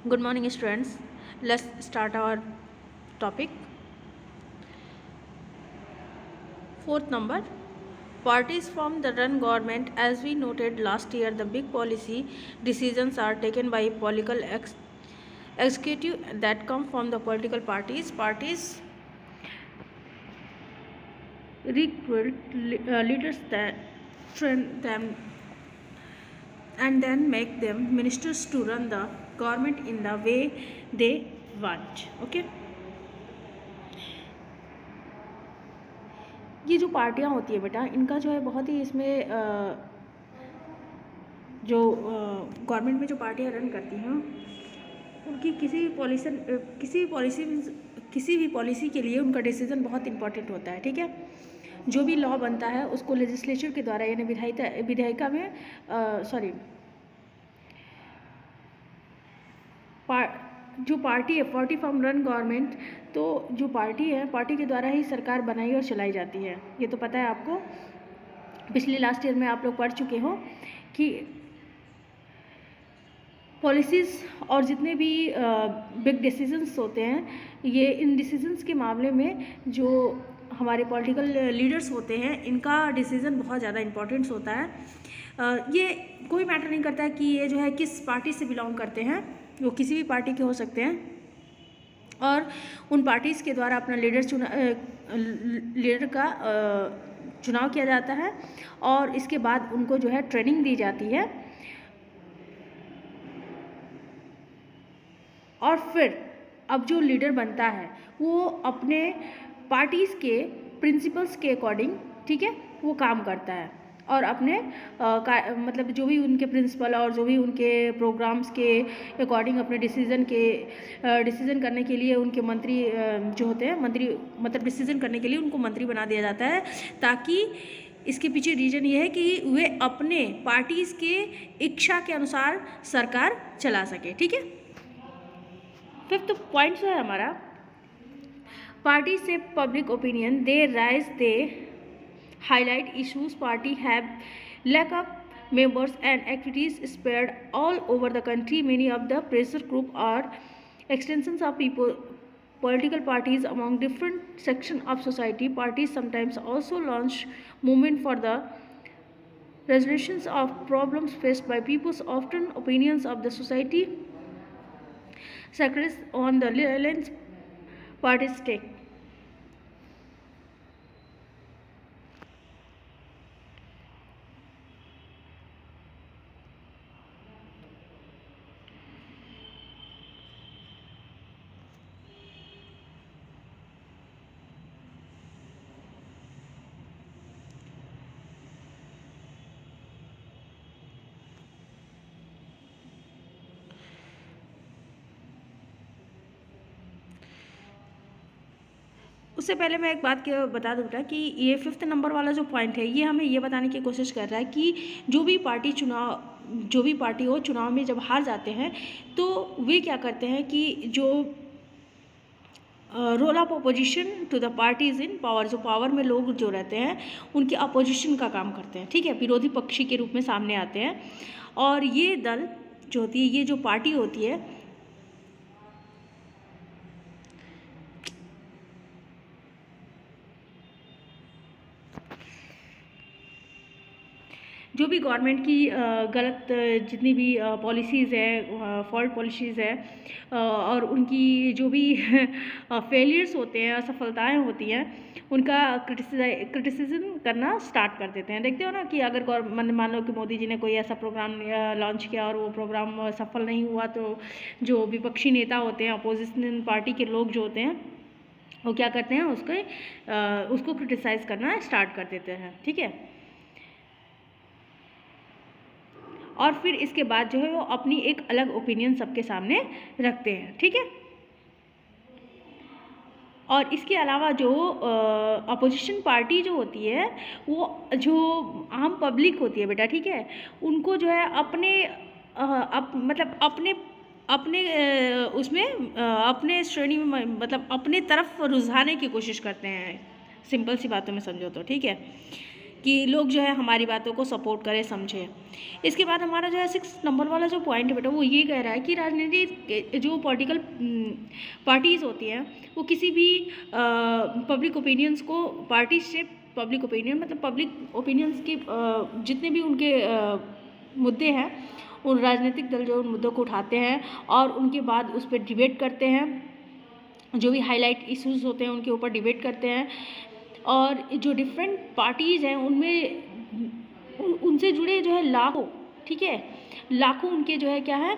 Good morning, students. Let's start our topic. Fourth number, parties from the run government. As we noted last year, the big policy decisions are taken by political executive that come from the political parties. Parties recruit leaders that train them and then make them ministers to run the government in the way they want. Okay. ये जो पार्टियां होती है बेटा, इनका जो है बहुत ही इसमें जो गवर्नमेंट में जो पार्टियां रन करती हैं उनकी किसी भी पॉलिसी के लिए उनका डिसीजन बहुत इंपॉर्टेंट होता है। ठीक है, जो भी लॉ बनता है उसको लेजिस्लेचर के द्वारा यानी विधायिका में जो पार्टी है पार्टी फ्रॉम रन गवर्नमेंट, तो जो पार्टी है पार्टी के द्वारा ही सरकार बनाई और चलाई जाती है। ये तो पता है आपको, पिछले लास्ट ईयर में आप लोग पढ़ चुके हो कि पॉलिसीज़ और जितने भी बिग डिसीजंस होते हैं, ये इन डिसीजंस के मामले में जो हमारे पॉलिटिकल लीडर्स होते हैं इनका डिसीज़न बहुत ज़्यादा इम्पोर्टेंट होता है। ये कोई मैटर नहीं करता है कि ये जो है किस पार्टी से बिलोंग करते हैं, वो किसी भी पार्टी के हो सकते हैं और उन पार्टीज़ के द्वारा अपना लीडर का चुनाव किया जाता है और इसके बाद उनको जो है ट्रेनिंग दी जाती है और फिर अब जो लीडर बनता है वो अपने पार्टीज़ के प्रिंसिपल्स के अकॉर्डिंग, ठीक है, वो काम करता है और अपने मतलब जो भी उनके प्रिंसिपल और जो भी उनके प्रोग्राम्स के अकॉर्डिंग अपने डिसीज़न करने के लिए उनके मंत्री जो होते हैं, मंत्री मतलब डिसीज़न करने के लिए उनको मंत्री बना दिया जाता है, ताकि इसके पीछे रीज़न ये है कि वे अपने पार्टीज़ के इच्छा के अनुसार सरकार चला सके। ठीक है, फिफ्थ पॉइंट जो है हमारा, पार्टी से public opinion, they rise they highlight issues party have lack of members and activities spread all over the country. Many of the pressure group are extensions of political parties among different sections of society. Parties sometimes also launch movement for the resolutions of problems faced by people's often opinions of the society secrets on the lines parties take. उससे पहले मैं एक बात बता दूँ बेटा कि ये फिफ्थ नंबर वाला जो पॉइंट है ये हमें ये बताने की कोशिश कर रहा है कि जो भी पार्टी हो चुनाव में जब हार जाते हैं तो वे क्या करते हैं कि जो role of opposition to the parties in power, जो पावर में लोग जो रहते हैं उनकी अपोजिशन का काम करते हैं। ठीक है, विरोधी पक्षी के रूप में सामने आते हैं और ये दल जो होती है, ये जो पार्टी होती है, जो भी गवर्नमेंट की गलत जितनी भी पॉलिसीज़ है, फॉल्ट पॉलिसीज़ है और उनकी जो भी फेलियर्स होते हैं, असफलताएं होती हैं, उनका क्रिटिसिज्म करना स्टार्ट कर देते हैं। देखते हो ना कि अगर मान लो कि मोदी जी ने कोई ऐसा प्रोग्राम लॉन्च किया और वो प्रोग्राम सफल नहीं हुआ, तो जो विपक्षी नेता होते हैं, अपोजिशन पार्टी के लोग जो होते हैं, वो क्या करते हैं, उसको क्रिटिसाइज़ करना स्टार्ट कर देते हैं। ठीक है, और फिर इसके बाद जो है वो अपनी एक अलग ओपिनियन सबके सामने रखते हैं। ठीक है, और इसके अलावा जो अपोजिशन पार्टी जो होती है, वो जो आम पब्लिक होती है बेटा, ठीक है, उनको जो है मतलब अपने श्रेणी में मतलब अपने तरफ रुझाने की कोशिश करते हैं। सिंपल सी बातों में समझो तो। ठीक है, कि लोग जो है हमारी बातों को सपोर्ट करें, समझें। इसके बाद हमारा जो है 6 नंबर वाला जो पॉइंट है बेटा, वो ये कह रहा है कि राजनीति जो पॉलिटिकल पार्टीज़ होती हैं वो किसी भी पब्लिक ओपिनियंस को, पार्टी से पब्लिक ओपिनियन मतलब पब्लिक ओपिनियंस के जितने भी उनके मुद्दे हैं, उन राजनीतिक दल जो उन मुद्दों को उठाते हैं और उनके बाद उस पर डिबेट करते हैं, जो भी हाईलाइट इश्यूज होते हैं उनके ऊपर डिबेट करते हैं। और जो डिफरेंट पार्टीज़ हैं उनमें उनसे जुड़े जो है लाखों, ठीक है, लाखों उनके जो है क्या है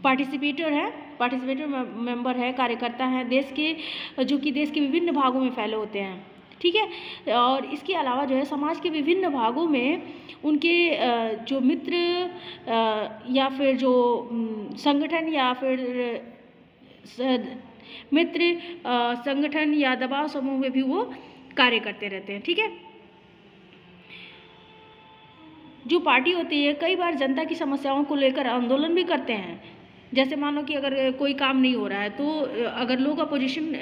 पार्टिसिपेटर मेंबर है, कार्यकर्ता हैं देश के, जो कि देश के विभिन्न भागों में फैले होते हैं, ठीक है। और इसके अलावा जो है समाज के विभिन्न भागों में उनके जो मित्र या फिर जो संगठन या फिर मित्र संगठन या दबाव समूह में भी वो कार्य करते रहते हैं, ठीक है। जो पार्टी होती है कई बार जनता की समस्याओं को लेकर आंदोलन भी करते हैं। जैसे मानो कि अगर कोई काम नहीं हो रहा है तो अगर लोग अपोजिशन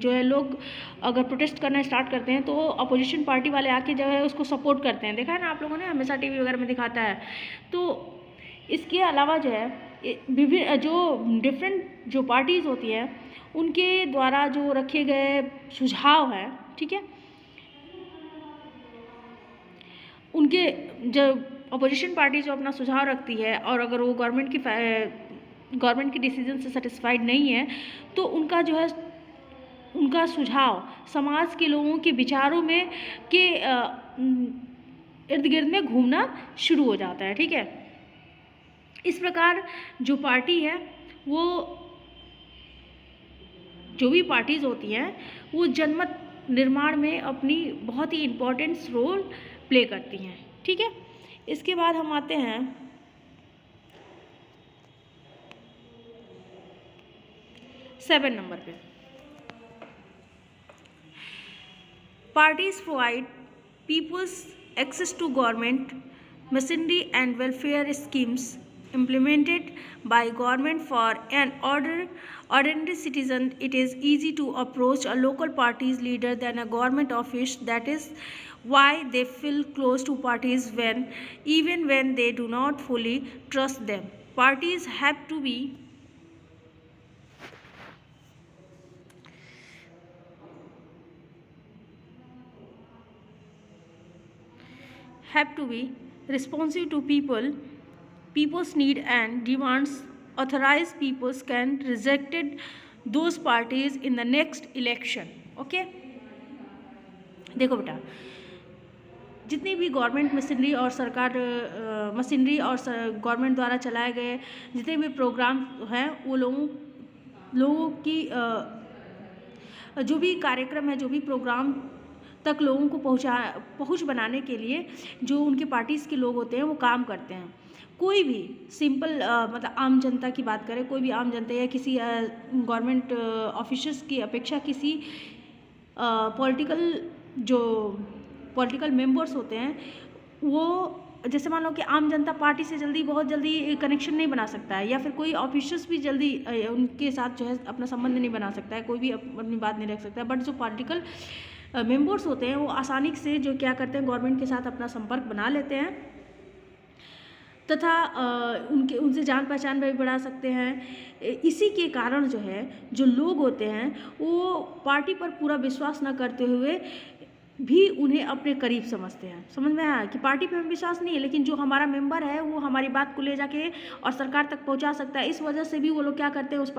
जो है लोग अगर प्रोटेस्ट करना स्टार्ट करते हैं तो अपोजिशन पार्टी वाले आके जो है उसको सपोर्ट करते हैं। देखा है ना आप लोगों ने, हमेशा टीवी वगैरह में दिखाता है। तो इसके अलावा जो है विभिन्न जो डिफरेंट जो पार्टीज़ होती हैं उनके द्वारा जो रखे गए सुझाव हैं, ठीक है, उनके जो अपोजिशन पार्टी जो अपना सुझाव रखती है और अगर वो गवर्नमेंट की डिसीजन से सेटिस्फाइड नहीं है तो उनका जो है उनका सुझाव समाज के लोगों के विचारों में के इर्द गिर्द में घूमना शुरू हो जाता है, ठीक है। इस प्रकार जो पार्टी है वो जो भी पार्टीज़ होती हैं वो जनमत निर्माण में अपनी बहुत ही इम्पोर्टेंट रोल प्ले करती हैं, ठीक है। इसके बाद हम आते हैं 7 नंबर पे। Parties provide people's access to government machinery and welfare schemes implemented by government for an ordinary citizen. It is easy to approach a local party's leader than a government office. That is why they feel close to parties even when they do not fully trust them. Parties have to be responsive to people's need and demands. Authorized peoples can reject those parties in the next election. Okay, देखो बेटा, जितनी भी government machinery और सरकार machinery और government द्वारा चलाए गए जितने भी प्रोग्राम हैं वो लोगों की जो भी कार्यक्रम है, जो भी प्रोग्राम तक लोगों को पहुंच बनाने के लिए जो उनके पार्टीज़ के लोग होते हैं वो काम करते हैं। कोई भी सिंपल मतलब आम जनता की बात करें, कोई भी आम जनता या किसी गवर्नमेंट ऑफिसर्स की अपेक्षा किसी पॉलिटिकल मेंबर्स होते हैं वो, जैसे मान लो कि आम जनता पार्टी से बहुत जल्दी कनेक्शन नहीं बना सकता है, या फिर कोई ऑफिसर्स भी जल्दी उनके साथ जो है अपना संबंध नहीं बना सकता है, कोई भी अपनी बात नहीं रख सकता है। बट जो पॉलिटिकल मेंबर्स होते हैं वो आसानी से जो क्या करते हैं गवर्नमेंट के साथ अपना संपर्क बना लेते हैं तथा उनसे जान पहचान भी बढ़ा सकते हैं। इसी के कारण जो है जो लोग होते हैं वो पार्टी पर पूरा विश्वास न करते हुए भी उन्हें अपने करीब समझते हैं। समझ में आया कि पार्टी पे हमें विश्वास नहीं है लेकिन जो हमारा मेंबर है वो हमारी बात को ले जाके और सरकार तक पहुंचा सकता है, इस वजह से भी वो लोग क्या करते हैं उस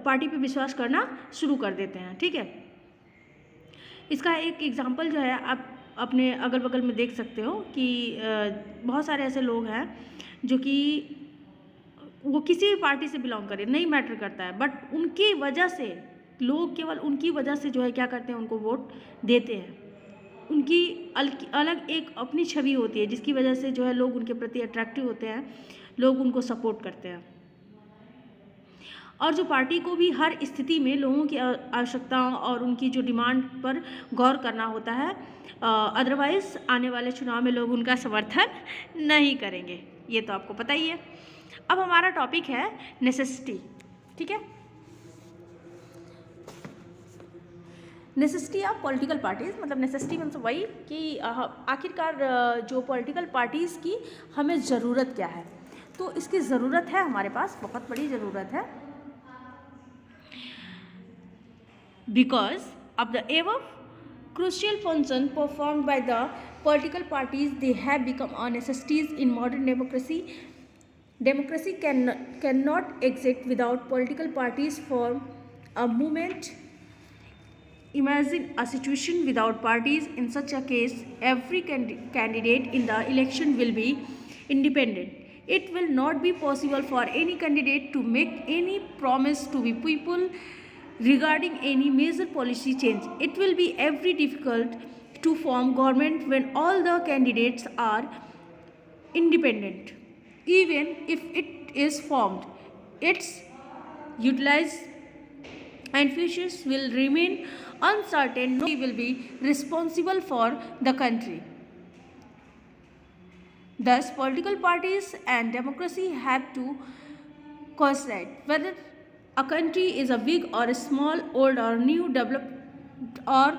पार्टी पे विश्वास करना शुरू कर देते हैं, ठीक है। इसका एक एग्जांपल जो है आप अपने अगल बगल में देख सकते हो कि बहुत सारे ऐसे लोग हैं जो कि वो किसी भी पार्टी से बिलोंग करें, नहीं मैटर करता है, बट उनकी वजह से लोग केवल उनकी वजह से जो है क्या करते हैं उनको वोट देते हैं। उनकी अलग एक अपनी छवि होती है जिसकी वजह से जो है लोग उनके प्रति अट्रैक्टिव होते हैं, लोग उनको सपोर्ट करते हैं। और जो पार्टी को भी हर स्थिति में लोगों की आवश्यकताओं और उनकी जो डिमांड पर गौर करना होता है, अदरवाइज़ आने वाले चुनाव में लोग उनका समर्थन नहीं करेंगे, ये तो आपको पता ही है। अब हमारा टॉपिक है नेसेसिटी, ठीक है। नेसेसिटी ऑफ पॉलिटिकल पार्टीज़, मतलब नेसेसिटी मीन्स वही कि आखिरकार जो पॉलिटिकल पार्टीज़ की हमें ज़रूरत क्या है। तो इसकी ज़रूरत है, हमारे पास बहुत बड़ी ज़रूरत है, because of the above crucial function performed by the political parties, they have become a necessities in modern democracy. Democracy cannot exist without political parties for a moment. Imagine a situation without parties. In such a case, every candidate in the election will be independent. It will not be possible for any candidate to make any promise to the people regarding any major policy change. It will be very difficult to form government when all the candidates are independent. Even if it is formed, its utilized and futures will remain uncertain. Nobody will be responsible for the country. Thus, political parties and democracy have to coincide. Whether a country is a big or a small, old or new, developed or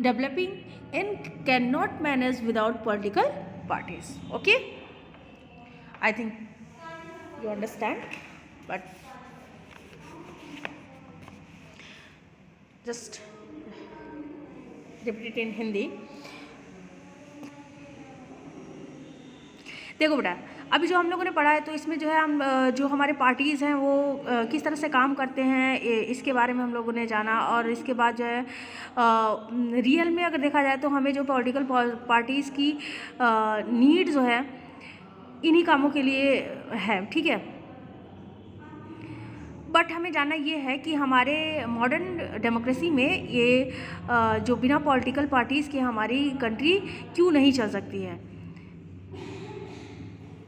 developing, and cannot manage without political parties. Okay? I think you understand, but just repeat it in Hindi. देखो बेटा, अभी जो हम लोगों ने पढ़ा है तो इसमें जो है हम जो हमारे पार्टीज़ हैं वो किस तरह से काम करते हैं इसके बारे में हम लोगों ने जाना। और इसके बाद जो है रियल में अगर देखा जाए तो हमें जो पॉलिटिकल पार्टीज़ की नीड जो है इन्हीं कामों के लिए है, ठीक है। बट हमें जानना ये है कि हमारे मॉडर्न डेमोक्रेसी में ये जो बिना पॉलिटिकल पार्टीज़ के हमारी कंट्री क्यों नहीं चल सकती है।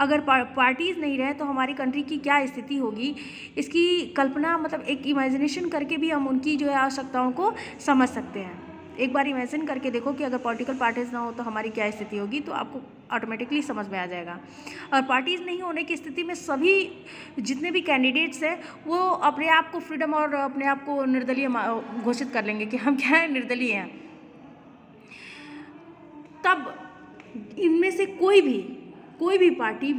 अगर पार्टीज़ नहीं रहे तो हमारी कंट्री की क्या स्थिति होगी, इसकी कल्पना मतलब एक इमेजिनेशन करके भी हम उनकी जो है आवश्यकताओं को समझ सकते हैं। एक बार इमेजिन करके देखो कि अगर पॉलिटिकल पार्टीज़ ना हो तो हमारी क्या स्थिति होगी, तो आपको ऑटोमेटिकली समझ में आ जाएगा। और पार्टीज़ नहीं होने की स्थिति में सभी जितने भी कैंडिडेट्स हैं वो अपने आप को फ्रीडम और अपने आप को निर्दलीय घोषित कर लेंगे कि हम क्या है, निर्दलीय हैं। तब इनमें से कोई भी पार्टी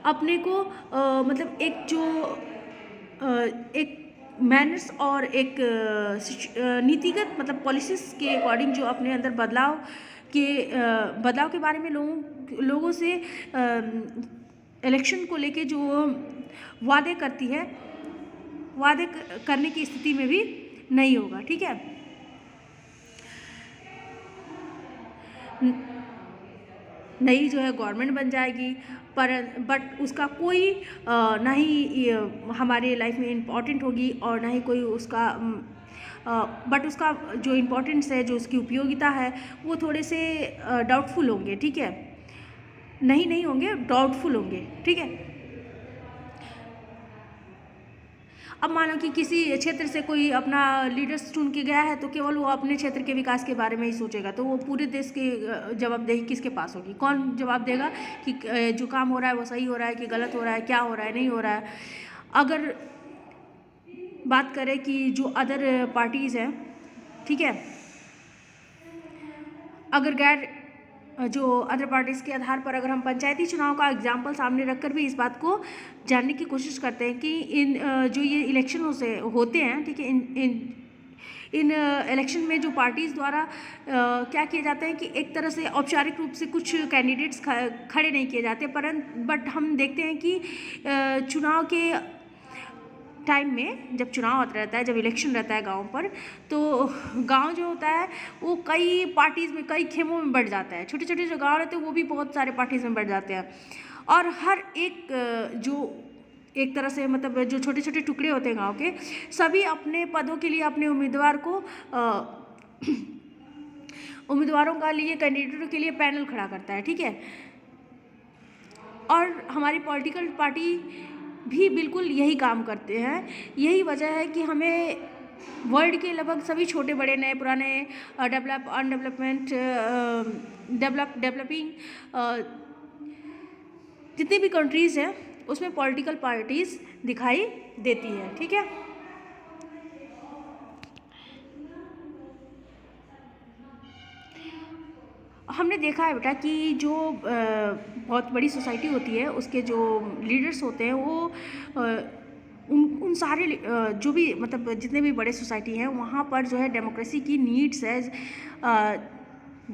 अपने को मतलब एक जो एक मैनर्स और एक नीतिगत मतलब पॉलिसीज़ के अकॉर्डिंग जो अपने अंदर बदलाव के बारे में लोगों से इलेक्शन को लेके जो वादे करती है, वादे करने की स्थिति में भी नहीं होगा, ठीक है। नई जो है गवर्नमेंट बन जाएगी बट उसका कोई ना ही हमारे लाइफ में इम्पॉर्टेंट होगी और ना ही कोई उसका बट उसका जो इम्पोर्टेंस है, जो उसकी उपयोगिता है वो थोड़े से डाउटफुल होंगे, ठीक है। नहीं होंगे, डाउटफुल होंगे, ठीक है। अब मानो कि किसी क्षेत्र से कोई अपना लीडर्स चुन के गया है तो केवल वो अपने क्षेत्र के विकास के बारे में ही सोचेगा, तो वो पूरे देश की जवाबदेही किसके पास होगी? कौन जवाब देगा कि जो काम हो रहा है वो सही हो रहा है कि गलत हो रहा है, क्या हो रहा है, नहीं हो रहा है। अगर बात करें कि जो अदर पार्टीज़ हैं, ठीक है, अगर जो अदर पार्टीज़ के आधार पर अगर हम पंचायती चुनाव का एग्जाम्पल सामने रखकर भी इस बात को जानने की कोशिश करते हैं कि इन जो ये इलेक्शन होते हैं, ठीक है, इन इलेक्शन में जो पार्टीज़ द्वारा क्या किए जाते हैं कि एक तरह से औपचारिक रूप से कुछ कैंडिडेट्स खड़े नहीं किए जाते, बट हम देखते हैं कि चुनाव के टाइम में जब चुनाव आता रहता है, जब इलेक्शन रहता है गांव पर, तो गांव जो होता है वो कई पार्टीज़ में, कई खेमों में बढ़ जाता है। छोटे छोटे जो गांव रहते हैं वो भी बहुत सारे पार्टीज़ में बढ़ जाते हैं। और हर एक जो एक तरह से मतलब जो छोटे छोटे टुकड़े होते हैं गांव के, सभी अपने पदों के लिए अपने उम्मीदवारों का लिए, कैंडिडेटों के लिए पैनल खड़ा करता है, ठीक है। और हमारी पॉलिटिकल पार्टी भी बिल्कुल यही काम करते हैं। यही वजह है कि हमें वर्ल्ड के लगभग सभी छोटे बड़े, नए पुराने, अनडेवलपमेंट, डेवलपिंग जितनी भी कंट्रीज़ हैं उसमें पॉलिटिकल पार्टीज़ दिखाई देती है, ठीक है। हमने देखा है बेटा कि जो बहुत बड़ी सोसाइटी होती है उसके जो लीडर्स होते हैं वो उन सारे जो भी मतलब जितने भी बड़े सोसाइटी हैं वहाँ पर जो है डेमोक्रेसी की नीड्स है।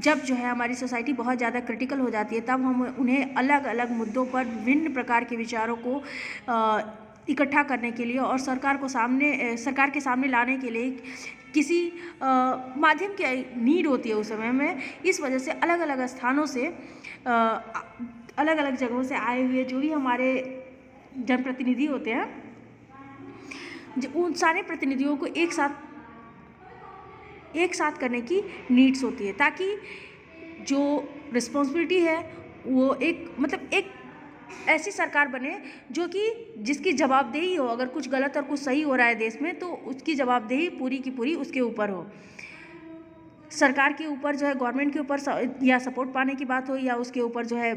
जब जो है हमारी सोसाइटी बहुत ज़्यादा क्रिटिकल हो जाती है तब हम उन्हें अलग अलग मुद्दों पर विभिन्न प्रकार के विचारों को इकट्ठा करने के लिए और सरकार के सामने लाने के लिए किसी माध्यम की नीड होती है उस समय में। इस वजह से अलग अलग स्थानों से अलग अलग जगहों से आए हुए जो भी हमारे जनप्रतिनिधि होते हैं उन सारे प्रतिनिधियों को एक साथ करने की नीड्स होती है ताकि जो रिस्पॉन्सिबिलिटी है वो एक ऐसी सरकार बने जो कि जिसकी जवाबदेही हो। अगर कुछ गलत और कुछ सही हो रहा है देश में तो उसकी जवाबदेही पूरी की पूरी उसके ऊपर हो। सरकार के ऊपर जो है गवर्नमेंट के ऊपर या सपोर्ट पाने की बात हो या उसके ऊपर जो है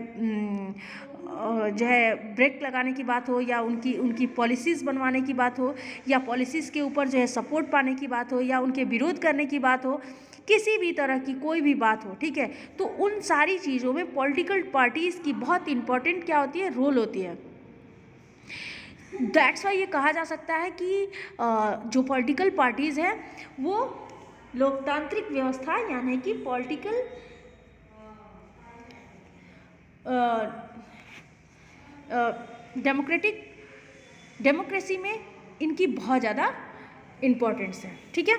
ब्रेक लगाने की बात हो या उनकी पॉलिसीज़ बनवाने की बात हो या पॉलिसीज़ के ऊपर जो है सपोर्ट पाने की बात हो या उनके विरोध करने की बात हो, किसी भी तरह की कोई भी बात हो, ठीक है। तो उन सारी चीज़ों में पॉलिटिकल पार्टीज़ की बहुत इंपॉर्टेंट क्या होती है, रोल होती है। दैट्स वाई ये कहा जा सकता है कि जो पॉलिटिकल पार्टीज़ हैं वो लोकतांत्रिक व्यवस्था यानी कि पॉलिटिकल डेमोक्रेसी में इनकी बहुत ज़्यादा इम्पोर्टेंस है, ठीक है।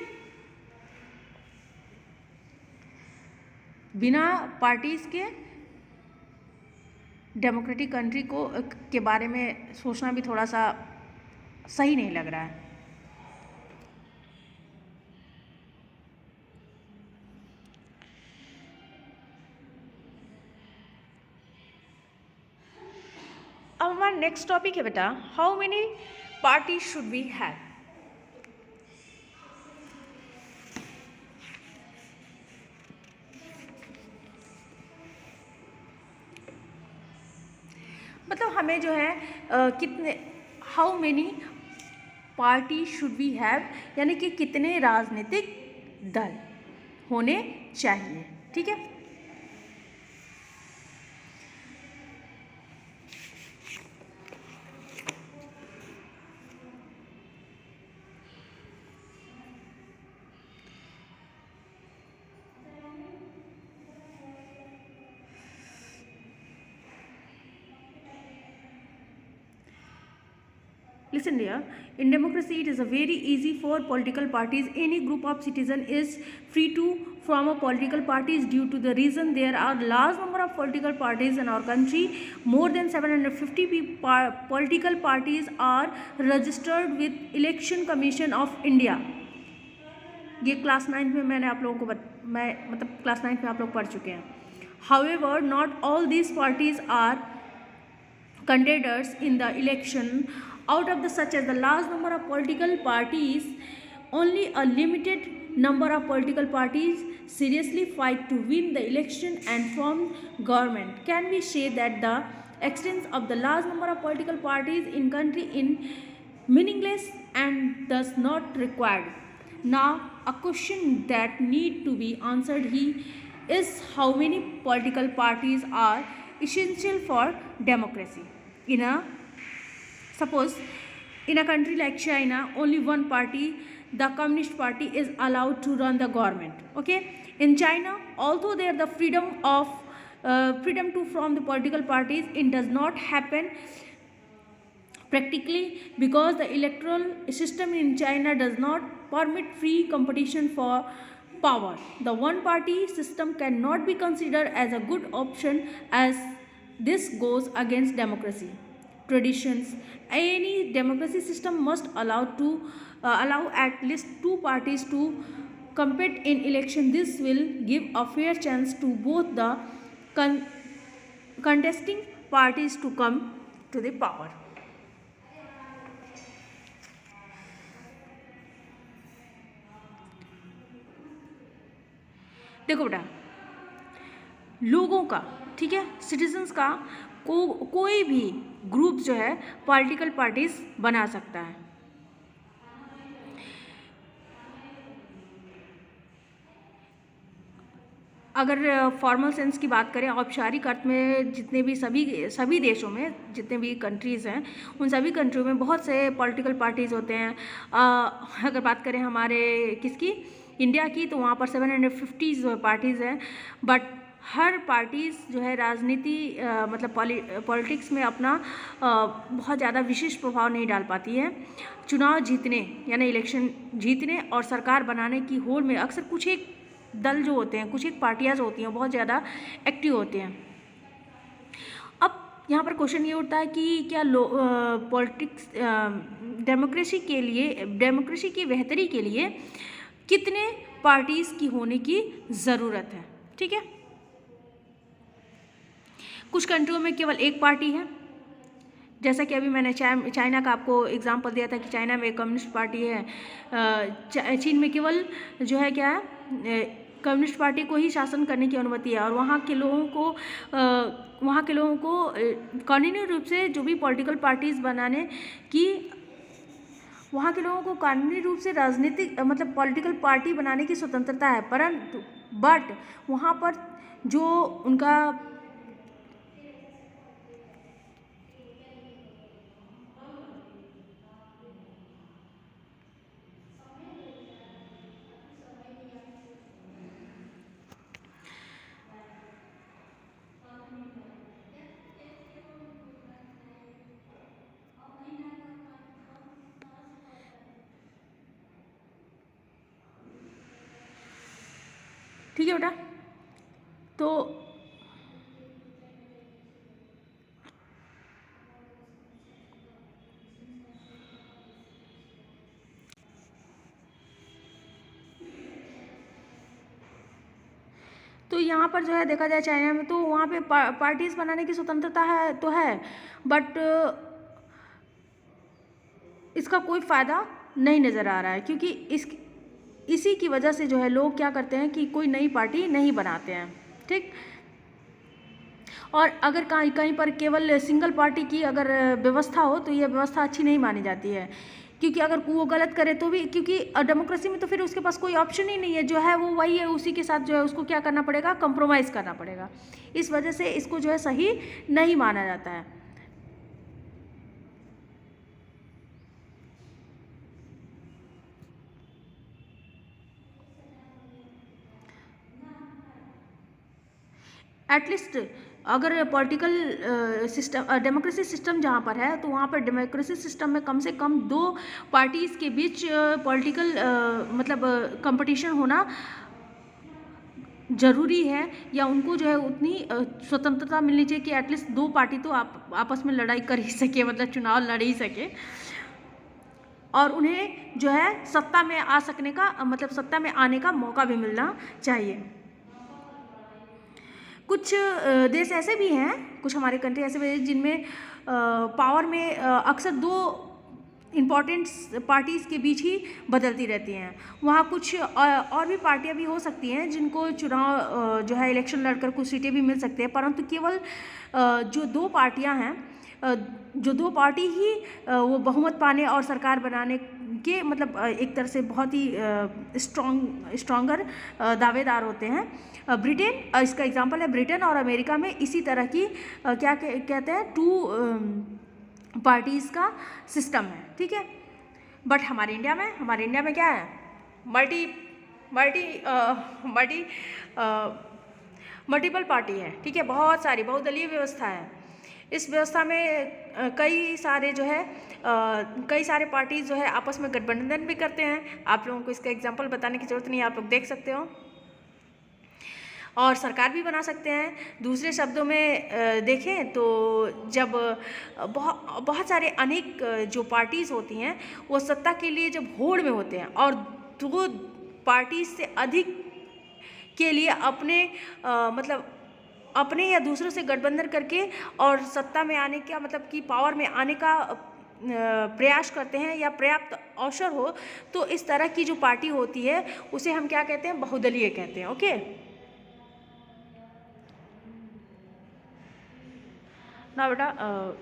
बिना पार्टीज़ के डेमोक्रेटिक कंट्री के बारे में सोचना भी थोड़ा सा सही नहीं लग रहा है। अब हमारा नेक्स्ट टॉपिक है बेटा, how many party should we have. मतलब हमें जो है how many party should we have यानी कि कितने राजनीतिक दल होने चाहिए, ठीक है। Listen dear, in democracy it is a very easy for political parties. Any group of citizen is free to form a political parties due to the reason there are large number of political parties in our country. More than 750 political parties are registered with Election Commission of India. ये class 9 में मैंने आप लोगों को class 9 में आप लोग पढ़ चुके हैं. However, not all these parties are contenders in the election. Out of the such as the large number of political parties, only a limited number of political parties seriously fight to win the election and form government. Can we say that the existence of the large number of political parties in country is meaningless and thus not required? Now, a question that need to be answered here is how many political parties are essential for democracy. Suppose in a country like China, only one party, the Communist Party, is allowed to run the government. Okay, in China, although there the freedom to form the political parties, it does not happen practically because the electoral system in China does not permit free competition for power. The one party system cannot be considered as a good option as this goes against democracy traditions. Any democracy system must allow at least two parties to compete in election. This will give a fair chance to both the contesting parties to come to the power. देखो बेटा, लोगों का, ठीक है, citizens का कोई भी group जो है पॉलिटिकल पार्टीज बना सकता है. अगर फॉर्मल सेंस की बात करें, औपचारिक अर्थ में जितने भी सभी देशों में जितने भी कंट्रीज़ हैं, उन सभी कंट्रियों में बहुत से पॉलिटिकल पार्टीज़ होते हैं। अगर बात करें हमारे किसकी, इंडिया की, तो वहाँ पर 750 पार्टीज़ हैं। बट हर पार्टीज़ जो है राजनीति मतलब पॉलिटिक्स में अपना बहुत ज़्यादा विशेष प्रभाव नहीं डाल पाती है। चुनाव जीतने यानी इलेक्शन जीतने और सरकार बनाने की होड़ में अक्सर कुछ एक दल जो होते हैं, कुछ एक पार्टियाँ जो होती हैं, बहुत ज़्यादा एक्टिव होते हैं। अब यहाँ पर क्वेश्चन ये उठता है कि क्या पॉलिटिक्स डेमोक्रेसी की बेहतरी के लिए कितने पार्टीज़ की होने की ज़रूरत है। ठीक है, कुछ कंट्रियों में केवल एक पार्टी है, जैसा कि अभी मैंने चाइना का आपको एग्जांपल दिया था कि चाइना में कम्युनिस्ट पार्टी है। चीन में केवल जो है क्या है, कम्युनिस्ट पार्टी को ही शासन करने की अनुमति है और वहाँ के लोगों को कानूनी रूप से जो भी पॉलिटिकल पार्टीज़ बनाने की, वहाँ के लोगों को कानूनी रूप से राजनीतिक मतलब पॉलिटिकल पार्टी बनाने की स्वतंत्रता है, परंतु बट वहाँ पर जो उनका ठीक है बेटा, तो यहाँ पर जो है देखा जाए चाइना में, तो वहाँ पे पार्टीज बनाने की स्वतंत्रता है तो है, बट इसका कोई फ़ायदा नहीं नज़र आ रहा है, क्योंकि इसी की वजह से जो है लोग क्या करते हैं कि कोई नई पार्टी नहीं बनाते हैं। ठीक, और अगर कहीं पर केवल सिंगल पार्टी की अगर व्यवस्था हो तो यह व्यवस्था अच्छी नहीं मानी जाती है, क्योंकि अगर वो गलत करे तो भी, क्योंकि डेमोक्रेसी में तो फिर उसके पास कोई ऑप्शन ही नहीं है, जो है वो वही है, उसी के साथ जो है उसको क्या करना पड़ेगा, कंप्रोमाइज़ करना पड़ेगा। इस वजह से इसको जो है सही नहीं माना जाता है। एटलीस्ट अगर पॉलिटिकल सिस्टम डेमोक्रेसी सिस्टम जहाँ पर है, तो वहाँ पर डेमोक्रेसी सिस्टम में कम से कम दो पार्टीज़ के बीच पॉलिटिकल मतलब कंपटीशन होना ज़रूरी है, या उनको जो है उतनी स्वतंत्रता मिलनी चाहिए कि एटलीस्ट दो पार्टी तो आपस में लड़ाई कर ही सके, मतलब चुनाव लड़ ही सके, और उन्हें जो है सत्ता में आ सकने का मतलब सत्ता में आने का मौका भी मिलना चाहिए। कुछ देश ऐसे भी हैं, कुछ हमारे कंट्री ऐसे भी हैं जिनमें पावर में अक्सर दो इम्पॉर्टेंट पार्टीज़ के बीच ही बदलती रहती हैं। वहाँ कुछ और भी पार्टियाँ भी हो सकती हैं जिनको चुनाव जो है इलेक्शन लड़कर कुछ सीटें भी मिल सकती हैं, परंतु केवल जो दो पार्टियाँ हैं, जो दो पार्टी ही वो बहुमत पाने और सरकार बनाने के मतलब एक तरह से बहुत ही स्ट्रॉन्गर दावेदार होते हैं। ब्रिटेन इसका एग्जांपल है, ब्रिटेन और अमेरिका में इसी तरह की क्या कहते हैं, टू पार्टीज़ का सिस्टम है। ठीक है, बट हमारे इंडिया में क्या है, मल्टीपल पार्टी है। ठीक है, बहुत सारी बहुदलीय व्यवस्था है। इस व्यवस्था में कई सारे पार्टीज जो है आपस में गठबंधन भी करते हैं। आप लोगों को इसका एग्जांपल बताने की जरूरत नहीं है, आप लोग देख सकते हो, और सरकार भी बना सकते हैं। दूसरे शब्दों में देखें तो जब बहुत सारे अनेक जो पार्टीज़ होती हैं वो सत्ता के लिए जब होड़ में होते हैं और दो पार्टी से अधिक के लिए मतलब अपने या दूसरों से गठबंधन करके और सत्ता में आने का मतलब कि पावर में आने का प्रयास करते हैं या पर्याप्त अवसर हो, तो इस तरह की जो पार्टी होती है उसे हम क्या कहते हैं, बहुदलीय कहते हैं। Okay, now beta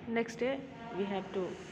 next day we have to